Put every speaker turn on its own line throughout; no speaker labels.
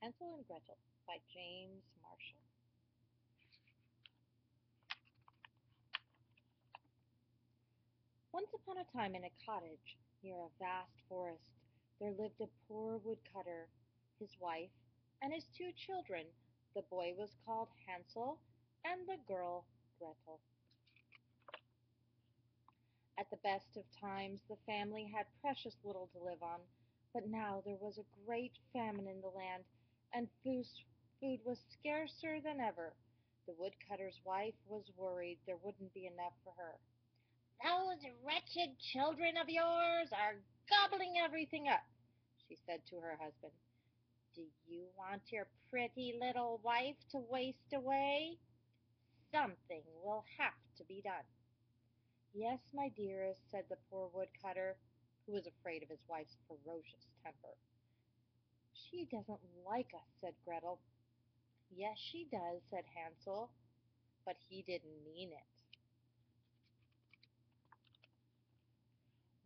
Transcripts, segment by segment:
Hansel and Gretel by James Marshall. Once upon a time in a cottage near a vast forest there lived a poor woodcutter, his wife, and his two children. The boy was called Hansel and the girl Gretel. At the best of times the family had precious little to live on, but now there was a great famine in the land, and food was scarcer than ever. The woodcutter's wife was worried there wouldn't be enough for her. "Those wretched children of yours are gobbling everything up," she said to her husband. "Do you want your pretty little wife to waste away? Something will have to be done." "Yes, my dearest," said the poor woodcutter, who was afraid of his wife's ferocious temper. "She doesn't like us," said Gretel. "Yes, she does," said Hansel, but he didn't mean it.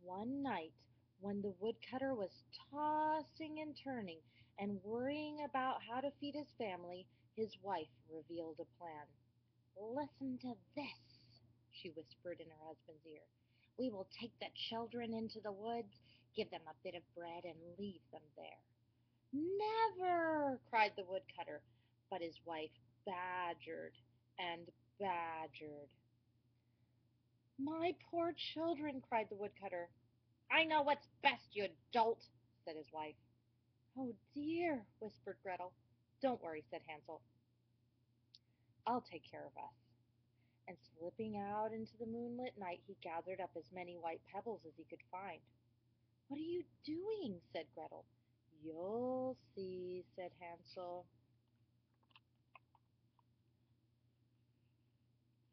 One night, when the woodcutter was tossing and turning and worrying about how to feed his family, his wife revealed a plan. "Listen to this," she whispered in her husband's ear. "We will take the children into the woods, give them a bit of bread, and leave them there." "Never!" cried the woodcutter, but his wife badgered and badgered. "My poor children!" cried the woodcutter. "I know what's best, you dolt," said his wife. "Oh dear," whispered Gretel. "Don't worry," said Hansel. "I'll take care of us." And slipping out into the moonlit night, he gathered up as many white pebbles as he could find. "What are you doing?" said Gretel. "You'll see," said Hansel.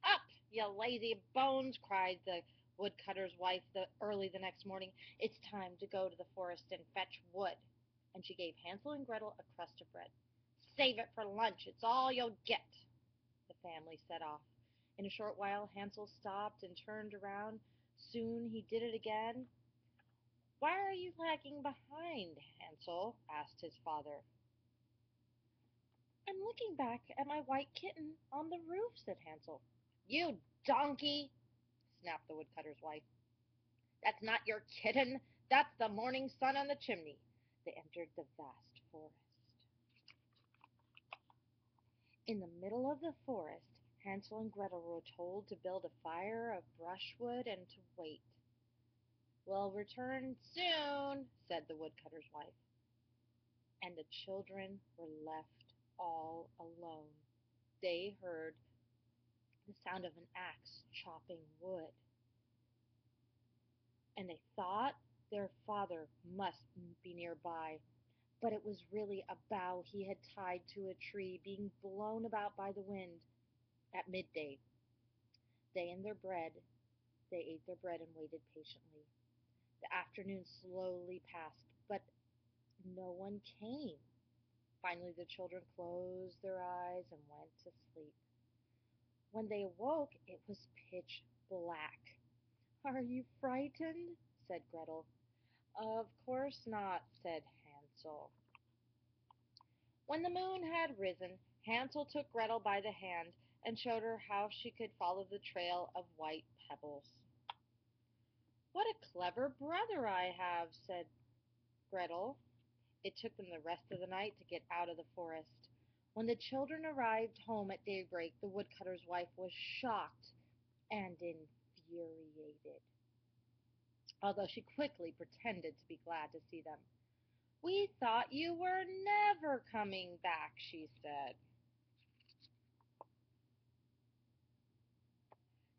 "Up, you lazy bones!" cried the woodcutter's wife early the next morning. "It's time to go to the forest and fetch wood." And she gave Hansel and Gretel a crust of bread. "Save it for lunch. It's all you'll get." The family set off. In a short while Hansel stopped and turned around. Soon he did it again. "Why are you lagging behind, Hansel?" asked his father. "I'm looking back at my white kitten on the roof," said Hansel. "You donkey!" snapped the woodcutter's wife. "That's not your kitten. That's the morning sun on the chimney." They entered the vast forest. In the middle of the forest Hansel and Gretel were told to build a fire of brushwood and to wait. "We'll return soon," said the woodcutter's wife. And the children were left all alone. They heard the sound of an axe chopping wood, and they thought their father must be nearby, but it was really a bough he had tied to a tree, being blown about by the wind. At midday they and their bread they ate their bread and waited patiently. The afternoon slowly passed, but no one came. Finally the children closed their eyes and went to sleep. When they awoke it was pitch black. "Are you frightened?" said Gretel. "Of course not," said Hansel. When the moon had risen, Hansel took Gretel by the hand and showed her how she could follow the trail of white pebbles. "What a clever brother I have," said Gretel. It took them the rest of the night to get out of the forest. When the children arrived home at daybreak, the woodcutter's wife was shocked and infuriated, although she quickly pretended to be glad to see them. "We thought you were never coming back," she said.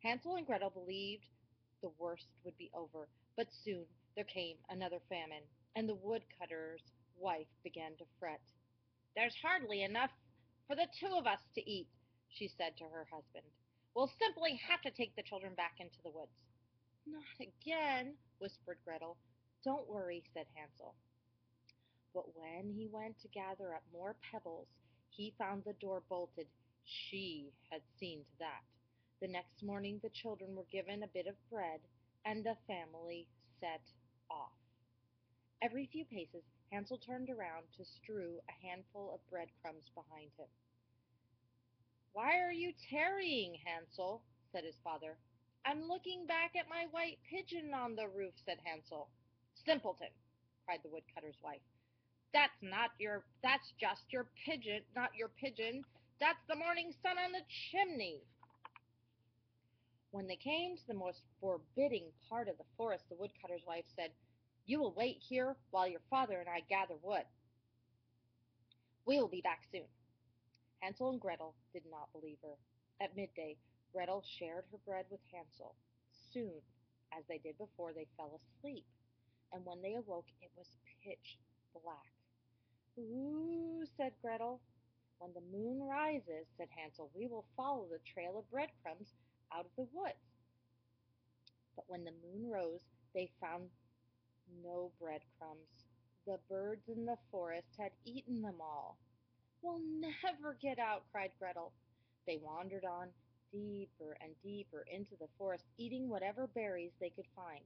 Hansel and Gretel believed the worst would be over, but soon there came another famine, and the woodcutter's wife began to fret. "There's hardly enough for the two of us to eat," she said to her husband. "We'll simply have to take the children back into the woods." "Not again," whispered Gretel. "Don't worry," said Hansel. But when he went to gather up more pebbles, he found the door bolted. She had seen to that. The next morning the children were given a bit of bread, and the family set off. Every few paces Hansel turned around to strew a handful of breadcrumbs behind him. "Why are you tarrying, Hansel?" said his father. "I'm looking back at my white pigeon on the roof," said Hansel. "Simpleton!" cried the woodcutter's wife. That's just your pigeon, not your pigeon. That's the morning sun on the chimney." When they came to the most forbidding part of the forest, the woodcutter's wife said, "You will wait here while your father and I gather wood. We will be back soon." Hansel and Gretel did not believe her. At midday, Gretel shared her bread with Hansel. Soon, as they did before, they fell asleep, and when they awoke it was pitch black. "Ooh," said Gretel. "When the moon rises," said Hansel, "we will follow the trail of breadcrumbs out of the woods." But when the moon rose they found no breadcrumbs. The birds in the forest had eaten them all. "We'll never get out," cried Gretel. They wandered on deeper and deeper into the forest, eating whatever berries they could find.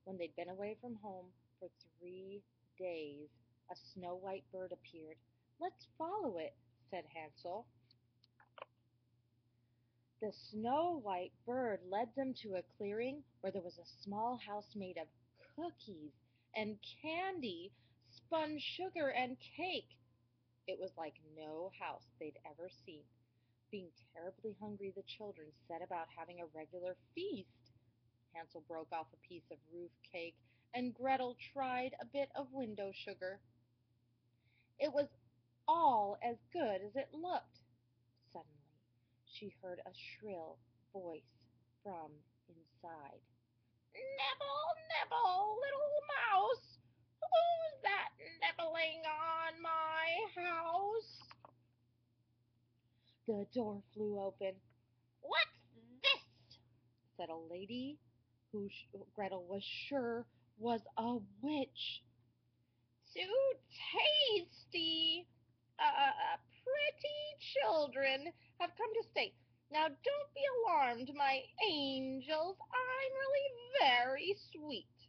When they'd been away from home for 3 days, a snow-white bird appeared. "Let's follow it," said Hansel. The snow-white bird led them to a clearing where there was a small house made of cookies and candy, spun sugar and cake. It was like no house they'd ever seen. Being terribly hungry, the children set about having a regular feast. Hansel broke off a piece of roof cake, and Gretel tried a bit of window sugar. It was all as good as it looked. Suddenly she heard a shrill voice from inside. "Nibble, nibble, little mouse! Who's that nibbling on my house?" The door flew open. "What's this?" said a lady who Gretel was sure was a witch. "Too tasty! Pretty children have come to stay. Now don't be alarmed, my angels. I'm really very sweet."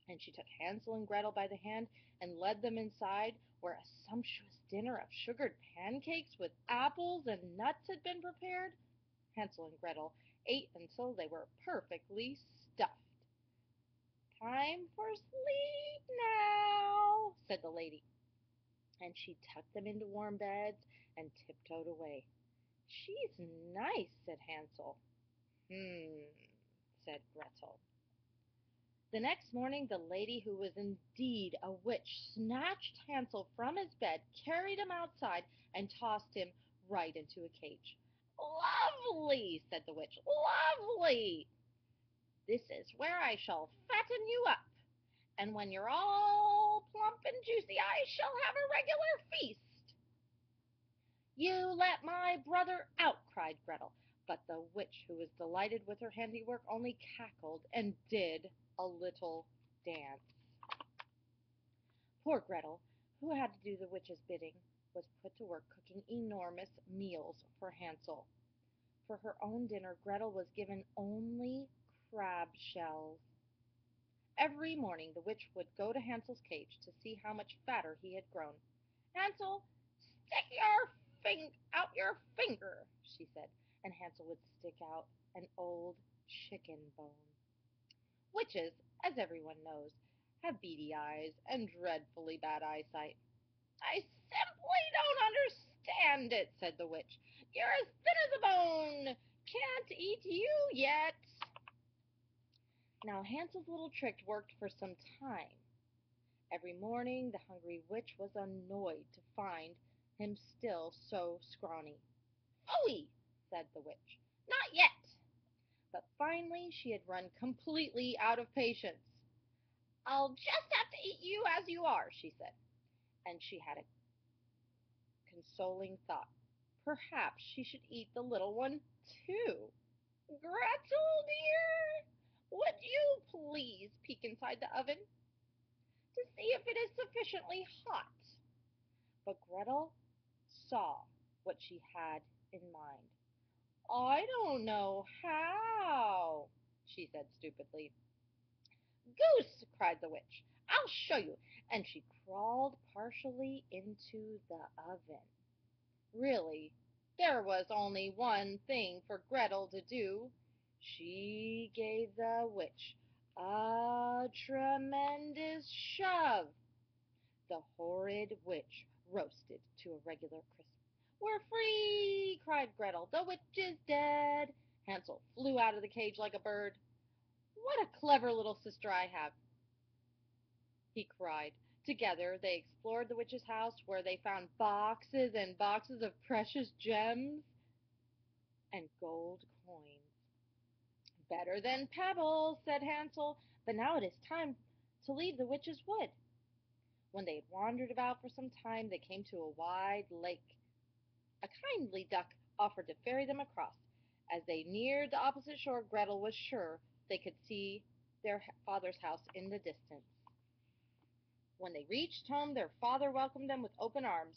And she took Hansel and Gretel by the hand and led them inside, where a sumptuous dinner of sugared pancakes with apples and nuts had been prepared. Hansel and Gretel ate until they were perfectly stuffed. "Time for sleep now," said the lady, and she tucked them into warm beds and tiptoed away. "She's nice," said Hansel. Said Gretel. The next morning the lady, who was indeed a witch, snatched Hansel from his bed, carried him outside, and tossed him right into a cage. "Lovely!" said the witch. "Lovely! This is where I shall fatten you up, and when you're all plump and juicy I shall have a regular feast." "You let my brother out!" cried Gretel, but the witch, who was delighted with her handiwork, only cackled and did a little dance. Poor Gretel, who had to do the witch's bidding, was put to work cooking enormous meals for Hansel. For her own dinner Gretel was given only crab shells. Every morning the witch would go to Hansel's cage to see how much fatter he had grown. "Hansel, stick out your finger," she said, and Hansel would stick out an old chicken bone. Witches, as everyone knows, have beady eyes and dreadfully bad eyesight. "I simply don't understand it," said the witch. "You're as thin as a bone. Can't eat you yet." Now Hansel's little trick worked for some time. Every morning the hungry witch was annoyed to find him still so scrawny. "Phooey!" said the witch. "Not yet." But finally she had run completely out of patience. "I'll just have to eat you as you are," she said. And she had a consoling thought. Perhaps she should eat the little one too. "Gretel, dear, would you please peek inside the oven to see if it is sufficiently hot?" But Gretel saw what she had in mind. "I don't know how," she said stupidly. "Goose!" cried the witch. I'll show you. And she crawled partially into the oven. Really, there was only one thing for Gretel to do. She gave the witch a tremendous shove. The horrid witch roasted to a regular crisp. "We're free!" cried Gretel. "The witch is dead!" Hansel flew out of the cage like a bird. "What a clever little sister I have!" he cried. Together they explored the witch's house, where they found boxes and boxes of precious gems and gold coins. "Better than pebbles," said Hansel, "but now it is time to leave the witch's wood." When they had wandered about for some time, they came to a wide lake. A kindly duck offered to ferry them across. As they neared the opposite shore, Gretel was sure they could see their father's house in the distance. When they reached home, their father welcomed them with open arms,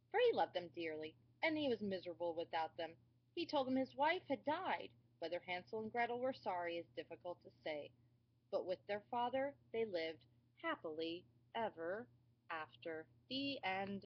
for he loved them dearly, and he was miserable without them. He told them his wife had died. Whether Hansel and Gretel were sorry is difficult to say, but with their father they lived happily ever after. The end.